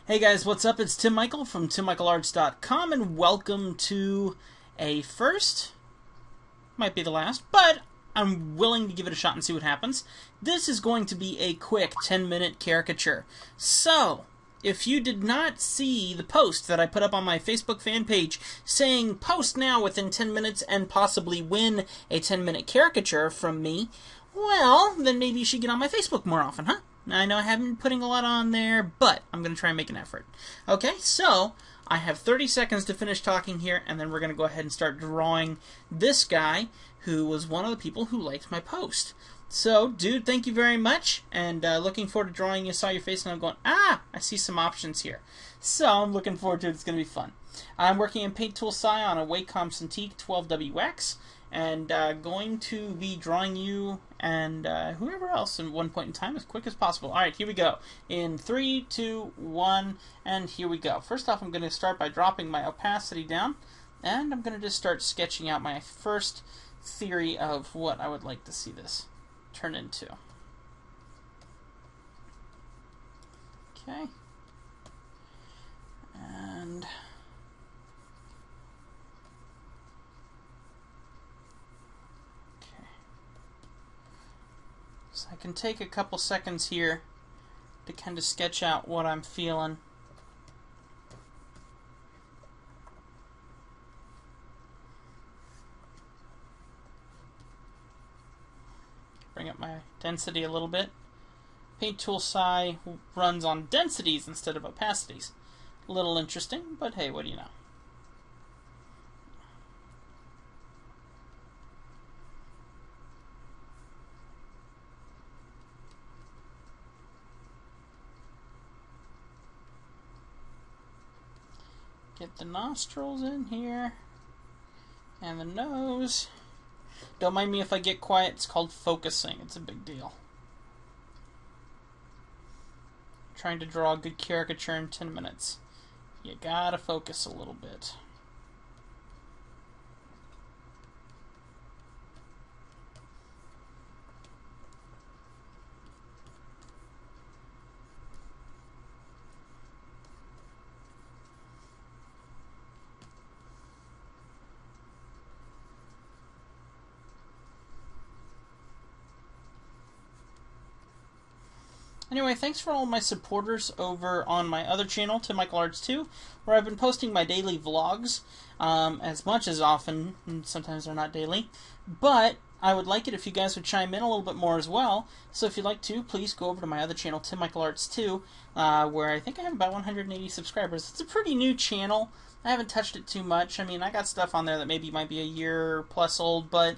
Hey guys, what's up? It's Tim Michael from TimMichaelArts.com, and welcome to a first, might be the last, but I'm willing to give it a shot and see what happens. This is going to be a quick 10-minute caricature. So, if you did not see the post that I put up on my Facebook fan page saying post now within 10 minutes and possibly win a 10-minute caricature from me, well, then maybe you should get on my Facebook more often, huh? I know I haven't been putting a lot on there, but I'm going to try and make an effort. Okay, so I have 30 seconds to finish talking here, and then we're going to go ahead and start drawing this guy who was one of the people who liked my post. So, dude, thank you very much, and looking forward to drawing you. Saw your face, and I'm going, I see some options here. So I'm looking forward to it. It's going to be fun. I'm working in Paint Tool Sci on a Wacom Cintiq 12WX, and going to be drawing you and whoever else at one point in time as quick as possible. Alright, here we go. In 3, 2, 1, and here we go. First off, I'm going to start by dropping my opacity down, and I'm going to just start sketching out my first theory of what I would like to see this turn into. Okay. And so I can take a couple seconds here to kind of sketch out what I'm feeling. Bring up my density a little bit. Paint Tool Sci runs on densities instead of opacities. A little interesting, but hey, what do you know? Get the nostrils in here, and the nose. Don't mind me if I get quiet, it's called focusing. It's a big deal. Trying to draw a good caricature in 10 minutes. You gotta focus a little bit. Anyway, thanks for all my supporters over on my other channel, Tim Michael Arts 2, where I've been posting my daily vlogs as much as often, and sometimes they're not daily, but I would like it if you guys would chime in a little bit more as well. So if you'd like to, please go over to my other channel, Tim Michael Arts 2, where I think I have about 180 subscribers. It's a pretty new channel. I haven't touched it too much. I mean, I got stuff on there that maybe might be a year plus old, but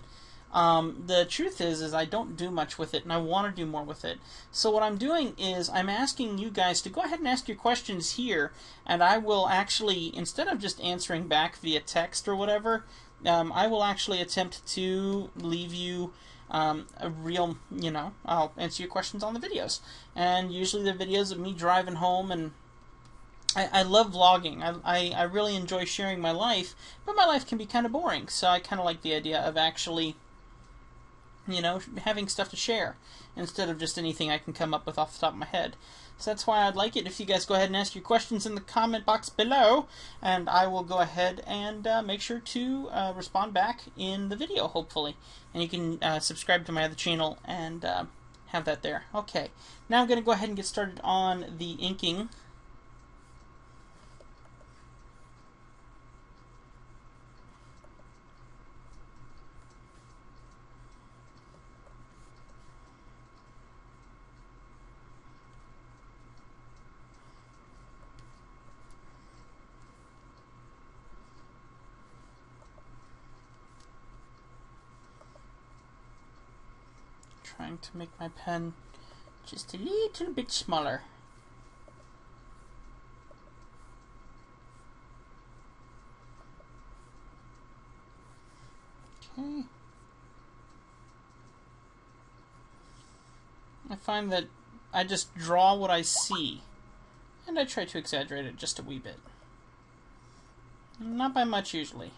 the truth is I don't do much with it, and I want to do more with it. So what I'm doing is I'm asking you guys to go ahead and ask your questions here, and I will actually, instead of just answering back via text or whatever, I will actually attempt to leave you a real, I'll answer your questions on the videos. And usually they're videos of me driving home, and I love vlogging. I really enjoy sharing my life, but my life can be kind of boring, so I kind of like the idea of actually having stuff to share instead of just anything I can come up with off the top of my head. So that's why I'd like it if you guys go ahead and ask your questions in the comment box below, and I will go ahead and make sure to respond back in the video, hopefully. And you can subscribe to my other channel and have that there. Okay, now I'm going to go ahead and get started on the inking. Trying to make my pen just a little bit smaller. Okay. I find that I just draw what I see, and I try to exaggerate it just a wee bit. Not by much, usually.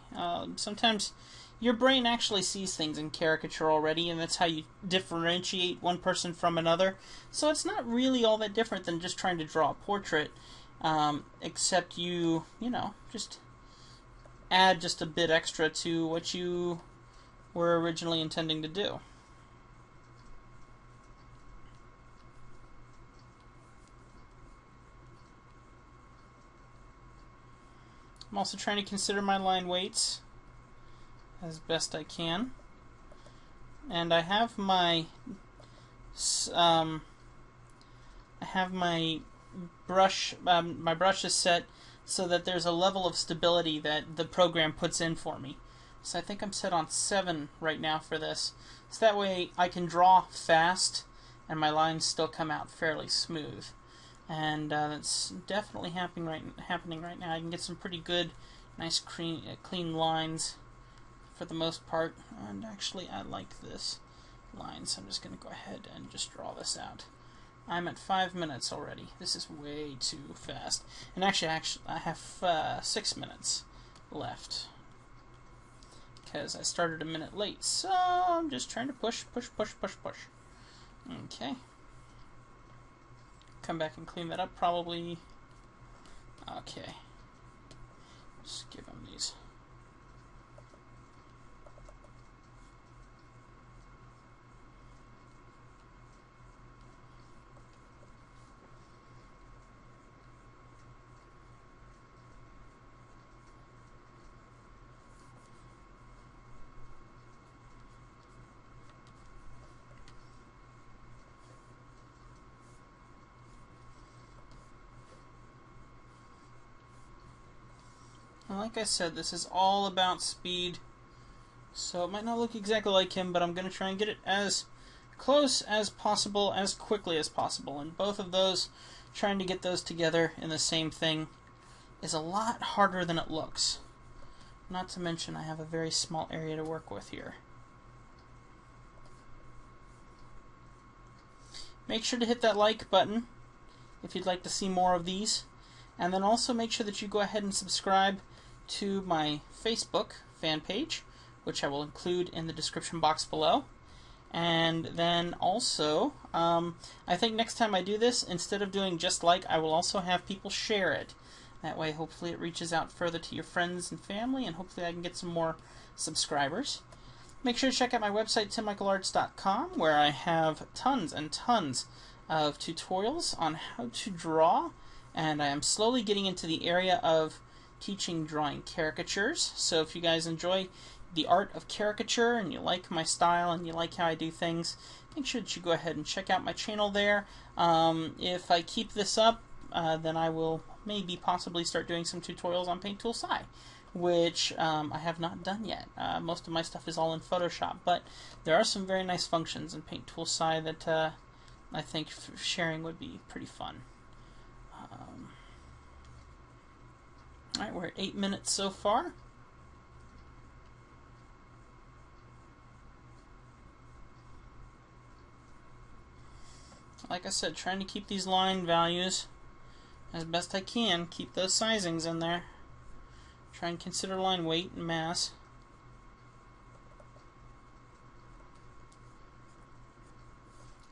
Sometimes your brain actually sees things in caricature already, and that's how you differentiate one person from another. So it's not really all that different than just trying to draw a portrait. except you know, just add just a bit extra to what you were originally intending to do. I'm also trying to consider my line weights as best I can, and I have my brush. My brush is set so that there's a level of stability that the program puts in for me. So I think I'm set on 7 right now for this. So that way I can draw fast and my lines still come out fairly smooth. And that's definitely happening right now. I can get some pretty good, nice, clean lines for the most part. And actually, I like this line, so I'm just going to go ahead and just draw this out. I'm at 5 minutes already. This is way too fast. And actually I have 6 minutes left, because I started a minute late. So I'm just trying to push. Okay. Come back and clean that up probably. Okay. Just give them these. Like I said, this is all about speed, so it might not look exactly like him, but I'm going to try and get it as close as possible, as quickly as possible. And both of those, trying to get those together in the same thing, is a lot harder than it looks. Not to mention, I have a very small area to work with here. Make sure to hit that like button if you'd like to see more of these. And then also make sure that you go ahead and subscribe to my Facebook fan page, which I will include in the description box below. And then also, I think next time I do this, instead of doing just like, I will also have people share it. That way, hopefully it reaches out further to your friends and family, and hopefully I can get some more subscribers. Make sure to check out my website, TimMichaelArts.com, where I have tons and tons of tutorials on how to draw, and I am slowly getting into the area of teaching drawing caricatures. So if you guys enjoy the art of caricature and you like my style and you like how I do things, make sure that you go ahead and check out my channel there. If I keep this up, then I will maybe possibly start doing some tutorials on Paint Tool Sci, which I have not done yet. Most of my stuff is all in Photoshop, but there are some very nice functions in Paint Tool Sci that I think sharing would be pretty fun. Alright, we're at 8 minutes so far. Like I said, trying to keep these line values as best I can. Keep those sizings in there. Try and consider line weight and mass.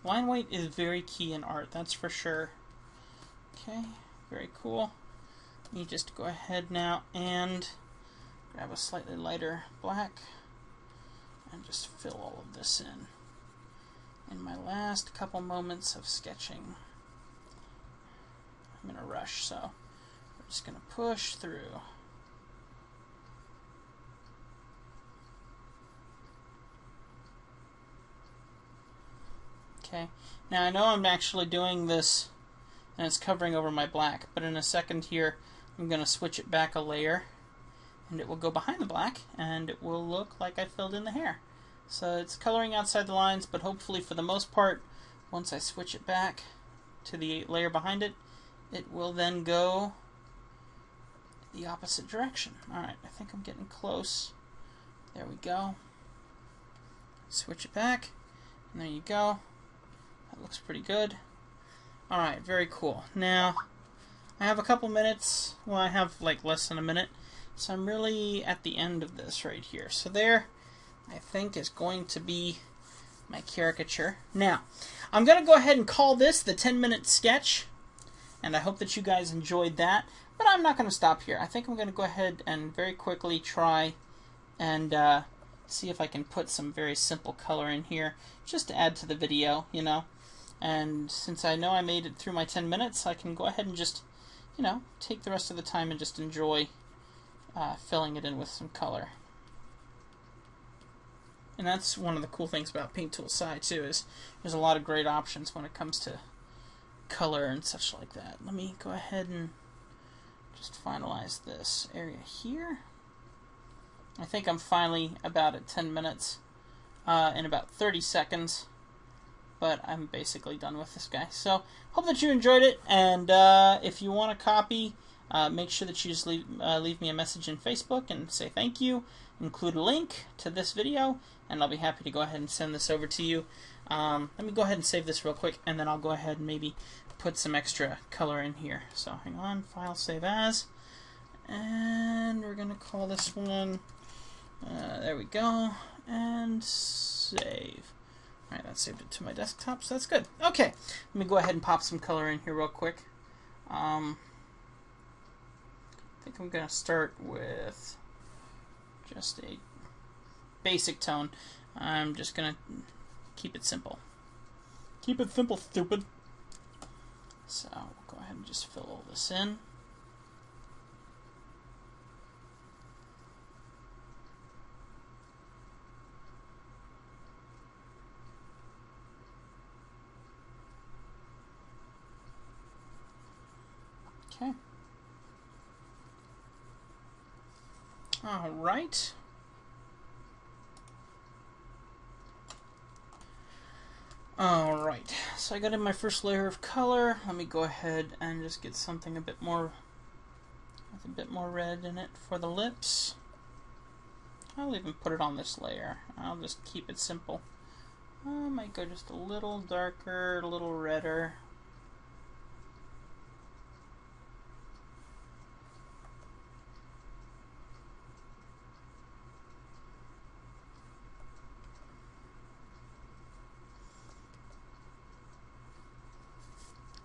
Line weight is very key in art, that's for sure. Okay, very cool. You just go ahead now and grab a slightly lighter black and just fill all of this in my last couple moments of sketching. I'm in a rush, so we're just going to push through. Okay, now I know I'm actually doing this and it's covering over my black, but in a second here I'm going to switch it back a layer and it will go behind the black and it will look like I filled in the hair. So it's coloring outside the lines, but hopefully for the most part, once I switch it back to the layer behind it, it will then go the opposite direction. Alright, I think I'm getting close. There we go. Switch it back, and there you go. That looks pretty good. Alright, very cool. Now, I have a couple minutes. Well, I have like less than a minute. So I'm really at the end of this right here. So there, I think, is going to be my caricature. Now, I'm going to go ahead and call this the 10-minute sketch. and I hope that you guys enjoyed that. But I'm not going to stop here. I think I'm going to go ahead and very quickly try and see if I can put some very simple color in here just to add to the video, you know. And since I know I made it through my 10 minutes, I can go ahead and just, you know, take the rest of the time and just enjoy filling it in with some color. And that's one of the cool things about Paint Tool Sci too, is there's a lot of great options when it comes to color and such like that. Let me go ahead and just finalize this area here. I think I'm finally about at 10 minutes in about 30 seconds, but I'm basically done with this guy. So hope that you enjoyed it, and if you want a copy, make sure that you just leave me a message in Facebook and say thank you. Include a link to this video, and I'll be happy to go ahead and send this over to you. Let me go ahead and save this real quick, and then I'll go ahead and maybe put some extra color in here. So hang on, File, Save As, and we're going to call this one, there we go, and save. Alright, that saved it to my desktop, so that's good. Okay, let me go ahead and pop some color in here real quick. I think I'm going to start with just a basic tone. I'm just going to keep it simple. Keep it simple, stupid. So we'll go ahead and just fill all this in. Okay. Alright. Alright, so I got in my first layer of color. Let me go ahead and just get something a bit more, with a bit more red in it for the lips. I'll even put it on this layer. I'll just keep it simple. I might go just a little darker, a little redder.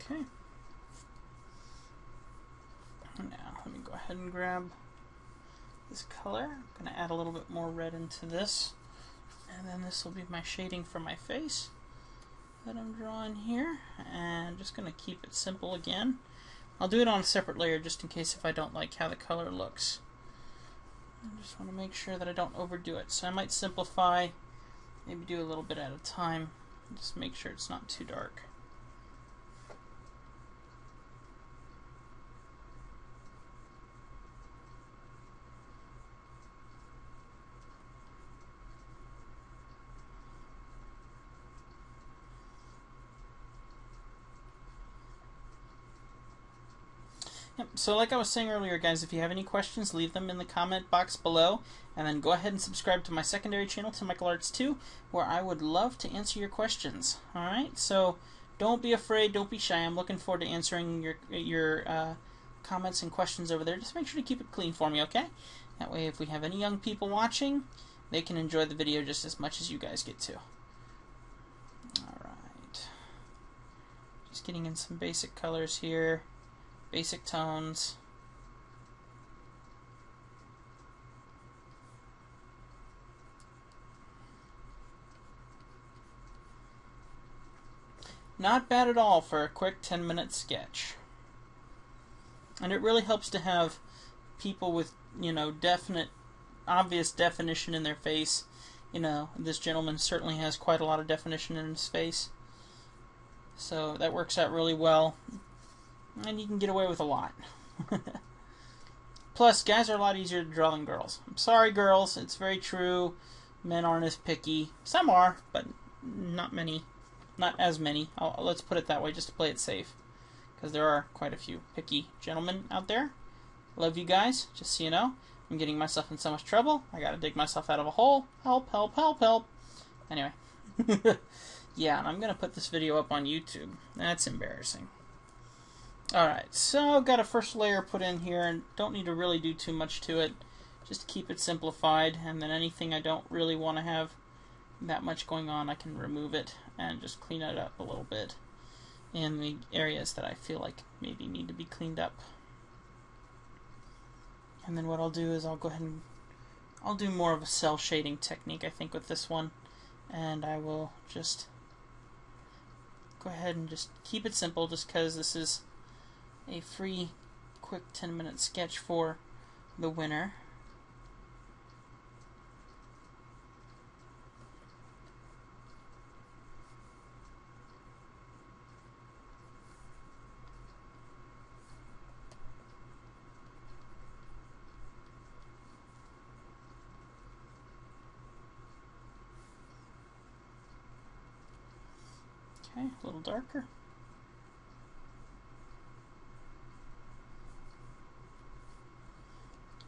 Okay. Now let me go ahead and grab this color. I'm going to add a little bit more red into this, and then this will be my shading for my face that I'm drawing here, and just going to keep it simple again. I'll do it on a separate layer just in case if I don't like how the color looks. I just want to make sure that I don't overdo it, so I might simplify, maybe do a little bit at a time, just make sure it's not too dark. Yep, so like I was saying earlier, guys, if you have any questions, leave them in the comment box below, and then go ahead and subscribe to my secondary channel, Tim Michael Arts 2, where I would love to answer your questions. Alright, so don't be afraid, don't be shy. I'm looking forward to answering your comments and questions over there. Just make sure to keep it clean for me, okay? That way, if we have any young people watching, they can enjoy the video just as much as you guys get to. Alright. Just getting in some basic colors here. Basic tones. Not bad at all for a quick 10-minute sketch. And it really helps to have people with, you know, obvious definition in their face. You know, this gentleman certainly has quite a lot of definition in his face. So that works out really well. And you can get away with a lot. Plus, guys are a lot easier to draw than girls. I'm sorry, girls. It's very true. Men aren't as picky. Some are, but not many. Not as many. Let's put it that way, just to play it safe. Because there are quite a few picky gentlemen out there. Love you guys, just so you know. I'm getting myself in so much trouble. I gotta dig myself out of a hole. Help, help, help, help. Anyway. Yeah, and I'm gonna put this video up on YouTube. That's embarrassing. Alright, so I've got a first layer put in here, and don't need to really do too much to it. Just keep it simplified, and then anything I don't really want to have that much going on, I can remove it and just clean it up a little bit. in the areas that I feel like maybe need to be cleaned up. And then what I'll do is I'll go ahead and I'll do more of a cell shading technique, I think, with this one. And I will just go ahead and just keep it simple, just because this is a free, quick 10-minute sketch for the winner. Okay, a little darker.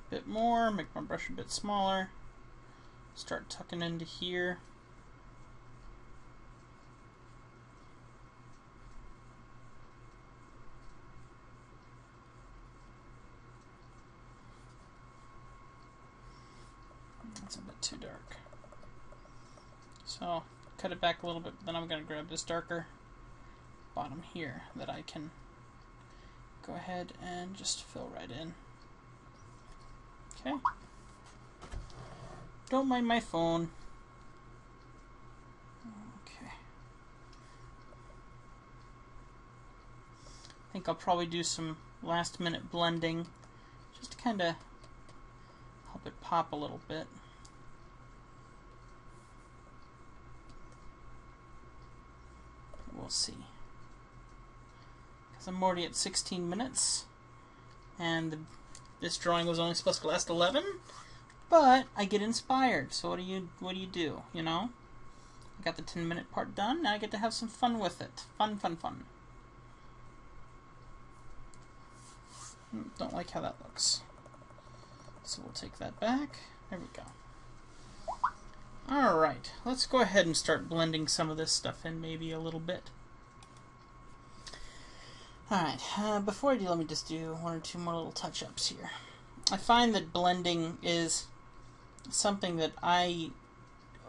A bit more, make my brush a bit smaller. Start tucking into here. That's a bit too dark. So cut it back a little bit, but then I'm going to grab this darker bottom here that I can go ahead and just fill right in. Okay. Don't mind my phone. Okay. I think I'll probably do some last minute blending just to kind of help it pop a little bit. We'll see. Because I'm already at 16 minutes, and this drawing was only supposed to last 11, but I get inspired. So what do you do? You know, I got the 10-minute part done. Now I get to have some fun with it. Fun. Don't like how that looks. So we'll take that back. There we go. Alright, let's go ahead and start blending some of this stuff in maybe a little bit. Alright, before I do, let me just do one or two more little touch-ups here. I find that blending is something that I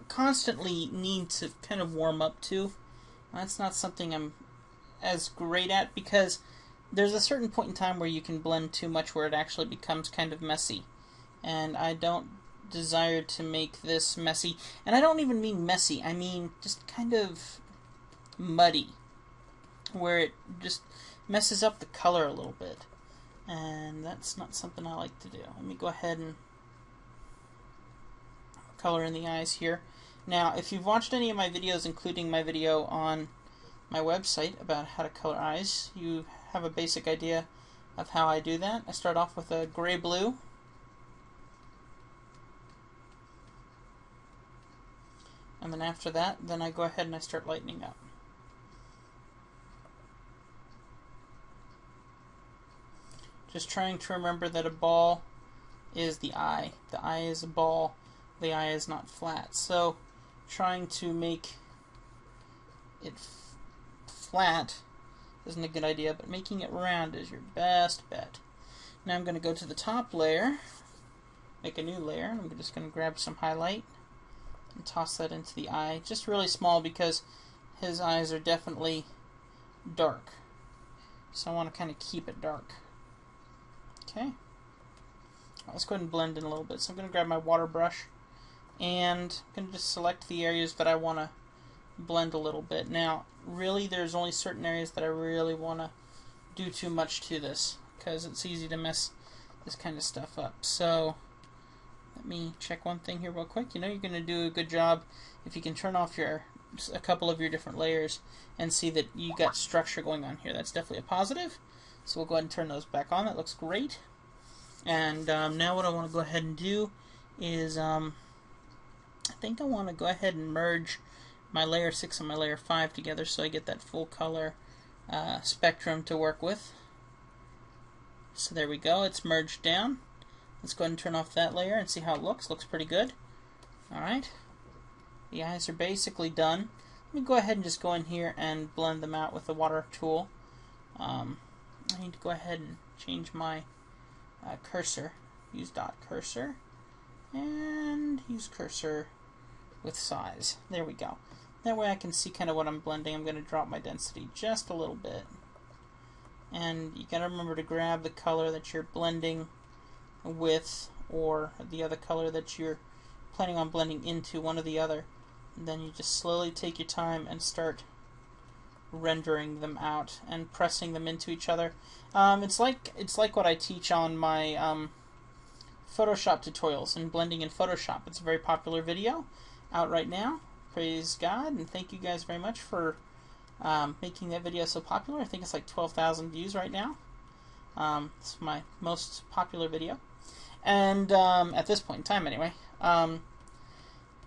constantly need to kind of warm up to. That's not something I'm as great at, because there's a certain point in time where you can blend too much where it actually becomes kind of messy. And I don't desire to make this messy. And I don't even mean messy, I mean just kind of muddy, where it just messes up the color a little bit. And that's not something I like to do. Let me go ahead and color in the eyes here. Now, if you've watched any of my videos, including my video on my website about how to color eyes, you have a basic idea of how I do that. I start off with a gray-blue. And then after that, then I go ahead and I start lightening up. Just trying to remember that a ball is the eye. The eye is a ball. The eye is not flat. So trying to make it flat isn't a good idea, but making it round is your best bet. Now I'm going to go to the top layer, make a new layer, and I'm just going to grab some highlight and toss that into the eye. Just really small, because his eyes are definitely dark. So I want to kind of keep it dark. Okay. Let's go ahead and blend in a little bit. So I'm going to grab my water brush, and I'm going to just select the areas that I want to blend a little bit. Now, really, there's only certain areas that I really want to do too much to this, because it's easy to mess this kind of stuff up. So let me check one thing here real quick. You know, you're going to do a good job if you can turn off a couple of your different layers and see that you got structure going on here. That's definitely a positive. So we'll go ahead and turn those back on. That looks great. And now what I want to go ahead and do is I think I want to go ahead and merge my layer 6 and my layer 5 together, so I get that full color spectrum to work with. So there we go, it's merged down. Let's go ahead and turn off that layer and see how it looks. Looks pretty good. Alright, the eyes are basically done. Let me go ahead and just go in here and blend them out with the water tool. I need to go ahead and change my cursor. Use dot cursor and use cursor with size. There we go. That way I can see kind of what I'm blending. I'm going to drop my density just a little bit. And you got to remember to grab the color that you're blending with, or the other color that you're planning on blending into, one or the other. And then you just slowly take your time and start rendering them out and pressing them into each other. It's like what I teach on my Photoshop tutorials and blending in Photoshop. It's a very popular video out right now. Praise God, and thank you guys very much for making that video so popular. I think it's like 12,000 views right now. It's my most popular video, and at this point in time anyway.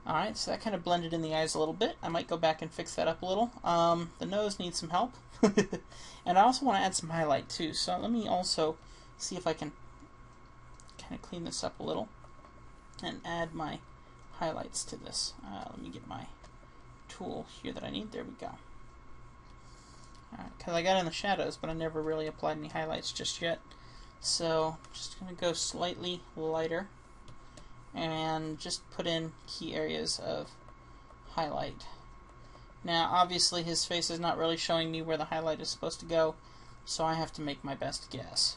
Alright, so that kind of blended in the eyes a little bit. I might go back and fix that up a little. The nose needs some help. And I also want to add some highlight too, so let me also see if I can kind of clean this up a little and add my highlights to this. Let me get my tool here that I need. There we go. Because I got in the shadows, but I never really applied any highlights just yet. So just going to go slightly lighter and just put in key areas of highlight. Now obviously his face is not really showing me where the highlight is supposed to go, so I have to make my best guess,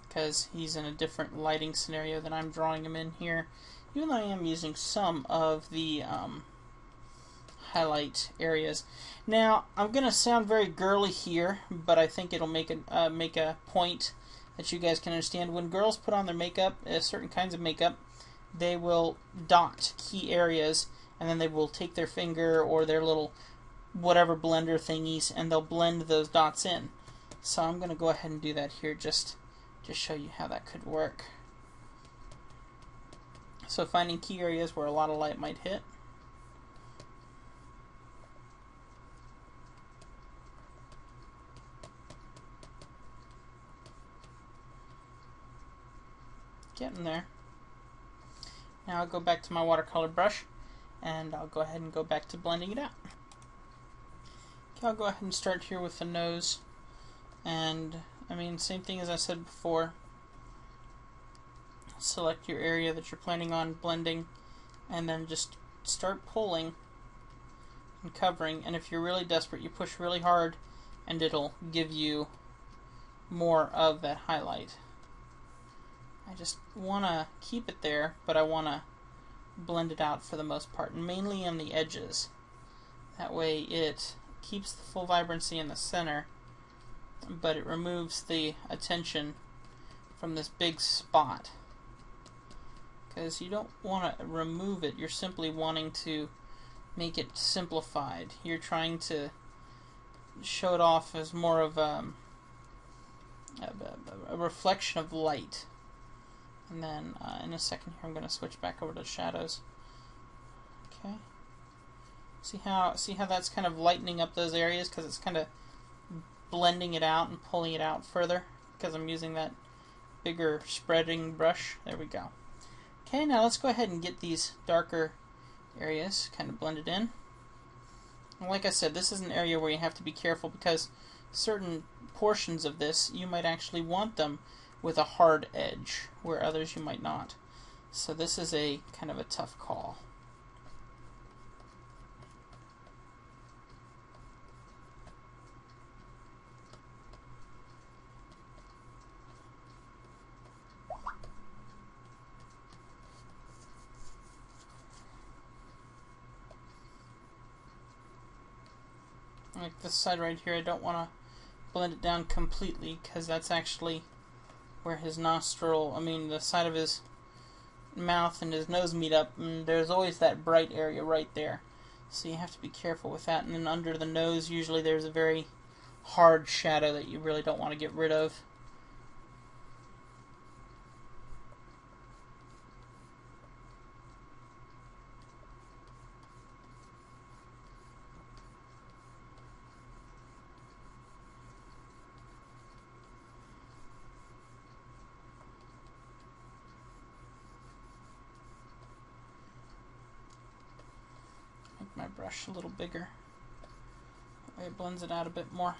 because he's in a different lighting scenario than I'm drawing him in here, even though I am using some of the highlight areas. Now I'm going to sound very girly here, but I think it'll make a point that you guys can understand. When girls put on their makeup, certain kinds of makeup, they will dot key areas, and then they will take their finger or their little whatever blender thingies, and they'll blend those dots in. So I'm going to go ahead and do that here, just to show you how that could work. So finding key areas where a lot of light might hit. Getting there. Now I'll go back to my watercolor brush, and I'll go ahead and go back to blending it out. Okay, I'll go ahead and start here with the nose, and I mean, same thing as I said before. Select your area that you're planning on blending, and then just start pulling and covering, and if you're really desperate, you push really hard and it'll give you more of that highlight. I just want to keep it there, but I want to blend it out for the most part, and mainly on the edges. That way it keeps the full vibrancy in the center, but it removes the attention from this big spot. Because you don't want to remove it, you're simply wanting to make it simplified. You're trying to show it off as more of a reflection of light. And then in a second here I'm going to switch back over to shadows. Okay. See how that's kind of lightening up those areas, because it's kind of blending it out and pulling it out further, because I'm using that bigger spreading brush. There we go. Okay, now let's go ahead and get these darker areas kind of blended in. And like I said, this is an area where you have to be careful, because certain portions of this you might actually want them with a hard edge, where others you might not. So this is a kind of a tough call. Like this side right here, I don't want to blend it down completely, because that's actually where his nostril, the side of his mouth and his nose meet up, and there's always that bright area right there. So you have to be careful with that. And then under the nose, usually there's a very hard shadow that you really don't want to get rid of. My brush a little bigger. That way it blends it out a bit more.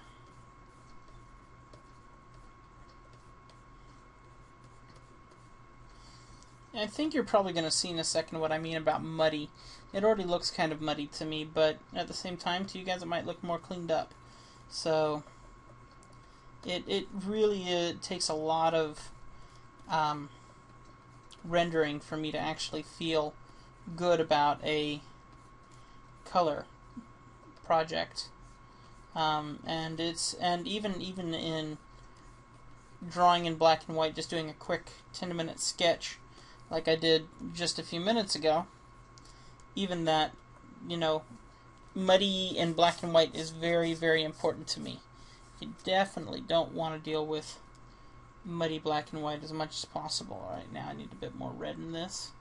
I think you're probably going to see in a second what I mean about muddy. It already looks kind of muddy to me, but at the same time, to you guys, it might look more cleaned up. So it really takes a lot of rendering for me to actually feel good about a color project. And even in drawing in black and white, just doing a quick 10-minute sketch like I did just a few minutes ago, even that, muddy and black and white is very, very important to me. You definitely don't want to deal with muddy black and white as much as possible. Right now I need a bit more red in this,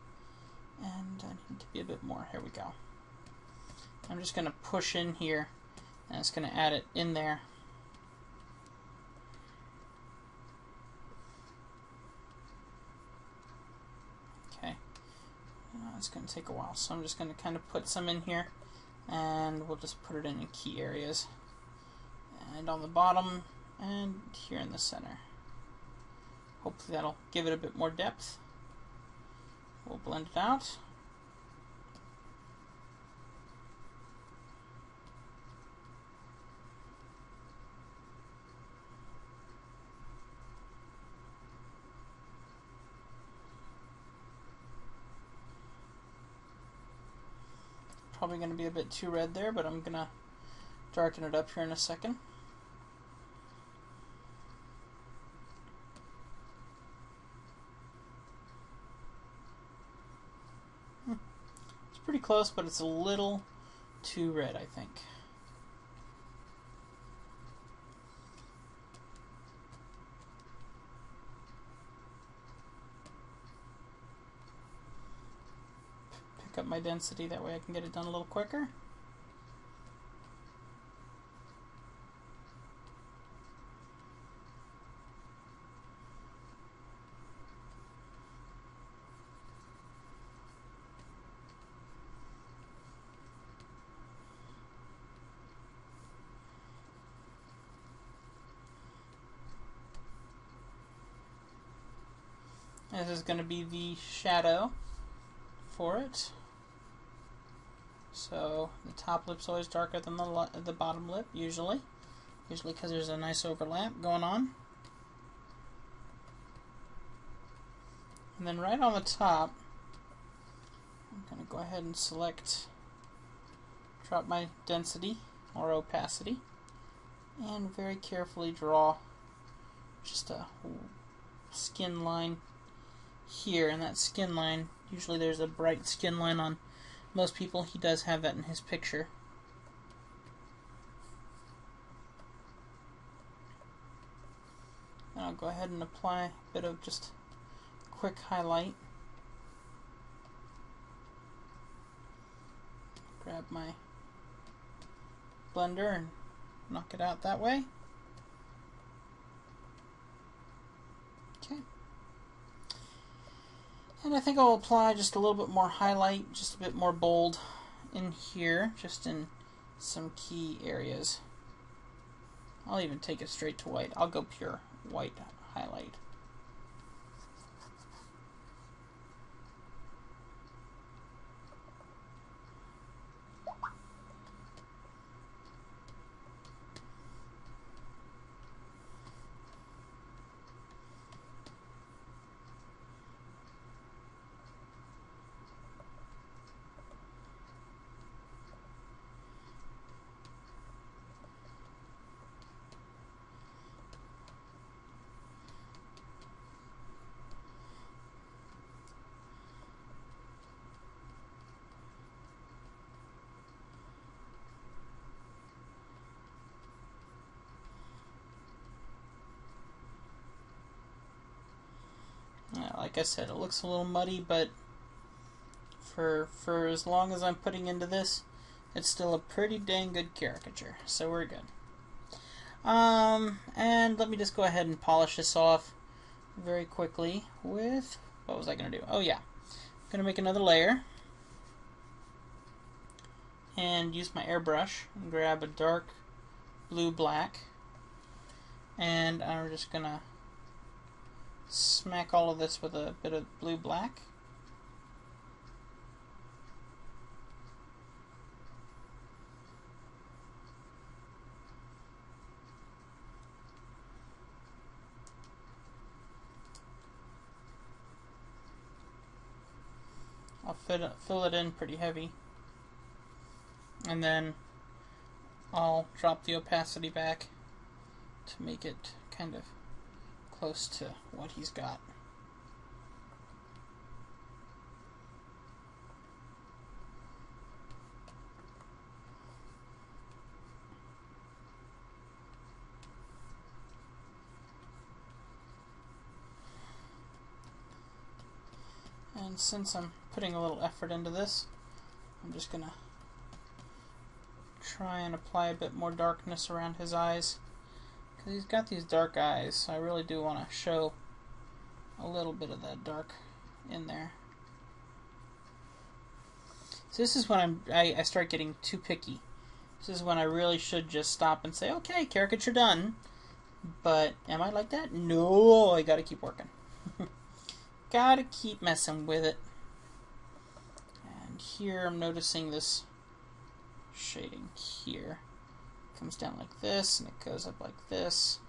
and I need to be a bit more. Here we go. I'm just going to push in here, and it's going to add it in there. Okay, it's going to take a while, so I'm just going to kind of put some in here, and we'll just put it in key areas, and on the bottom, and here in the center. Hopefully that'll give it a bit more depth. We'll blend it out. Probably going to be a bit too red there, but I'm going to darken it up here in a second. It's pretty close, but it's a little too red, I think. Pick up my density, that way I can get it done a little quicker. This is going to be the shadow for it. So the top lip's always darker than the bottom lip, usually because there's a nice overlap going on. And then right on the top, I'm going to go ahead and drop my density or opacity, and very carefully draw just a skin line here. And that skin line, usually there's a bright skin line on most people. He does have that in his picture. And I'll go ahead and apply a bit of just quick highlight. Grab my blender and knock it out that way. Okay. And I think I'll apply just a little bit more highlight, just a bit more bold in here, just in some key areas. I'll even take it straight to white. I'll go pure white highlight. Like I said, it looks a little muddy, but for as long as I'm putting into this, it's still a pretty dang good caricature, so we're good. And let me just go ahead and polish this off very quickly with, what was I going to do? Oh yeah, I'm going to make another layer and use my airbrush and grab a dark blue black, and I'm just going to smack all of this with a bit of blue black fill it in pretty heavy. And then I'll drop the opacity back to make it kind of close to what he's got. And since I'm putting a little effort into this, I'm just gonna try and apply a bit more darkness around his eyes, because he's got these dark eyes, so I really do want to show a little bit of that dark in there. So this is when I start getting too picky. This is when I really should just stop and say, okay, caricature done. But am I like that? No, I gotta keep working. Gotta keep messing with it. And here I'm noticing this shading here. It comes down like this, and it goes up like this.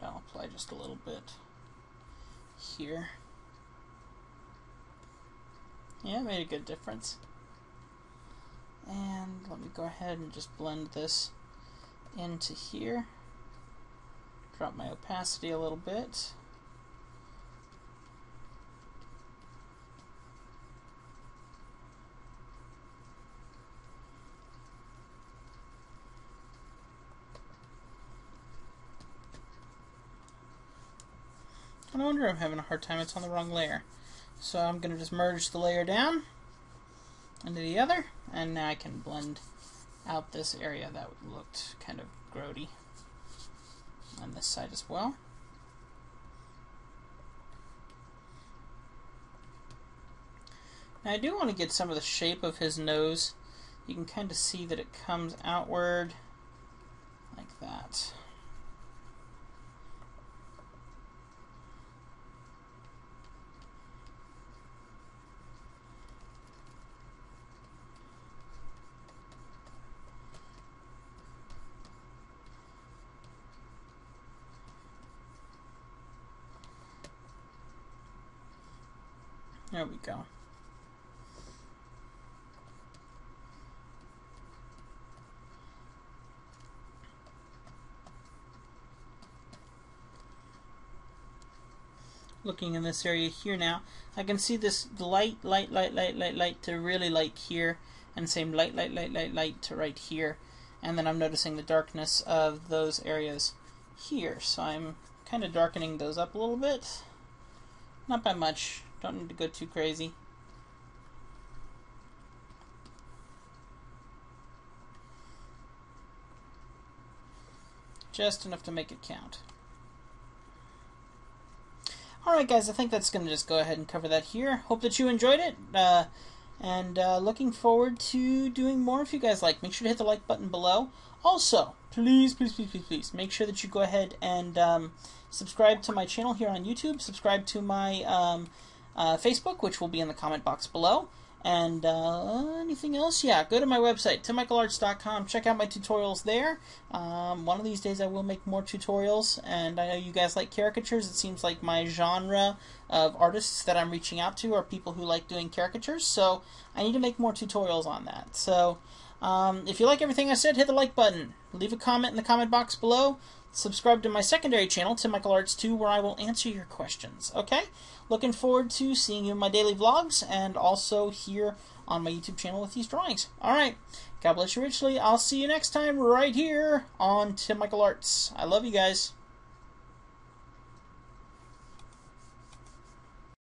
I'll apply just a little bit here. Yeah, it made a good difference. And let me go ahead and just blend this into here. Drop my opacity a little bit. I wonder I'm having a hard time, it's on the wrong layer. So I'm going to just merge the layer down into the other, and now I can blend out this area that looked kind of grody on this side as well. Now I do want to get some of the shape of his nose. You can kind of see that it comes outward like that. There we go. Looking in this area here now, I can see this light to really light here, and same light to right here, and then I'm noticing the darkness of those areas here. So I'm kind of darkening those up a little bit, not by much. Don't need to go too crazy. Just enough to make it count. Alright guys, I think that's going to just go ahead and cover that here. Hope that you enjoyed it, and looking forward to doing more if you guys like. Make sure to hit the like button below. Also, please make sure that you go ahead and subscribe to my channel here on YouTube. Subscribe to my Facebook, which will be in the comment box below. And anything else? Yeah, go to my website, TimMichaelArts.com. Check out my tutorials there. One of these days I will make more tutorials, and I know you guys like caricatures. It seems like my genre of artists that I'm reaching out to are people who like doing caricatures, so I need to make more tutorials on that. So if you like everything I said, hit the like button. Leave a comment in the comment box below. Subscribe to my secondary channel, Tim Michael Arts 2, where I will answer your questions. Okay? Looking forward to seeing you in my daily vlogs, and also here on my YouTube channel with these drawings. Alright, God bless you richly. I'll see you next time right here on Tim Michael Arts. I love you guys.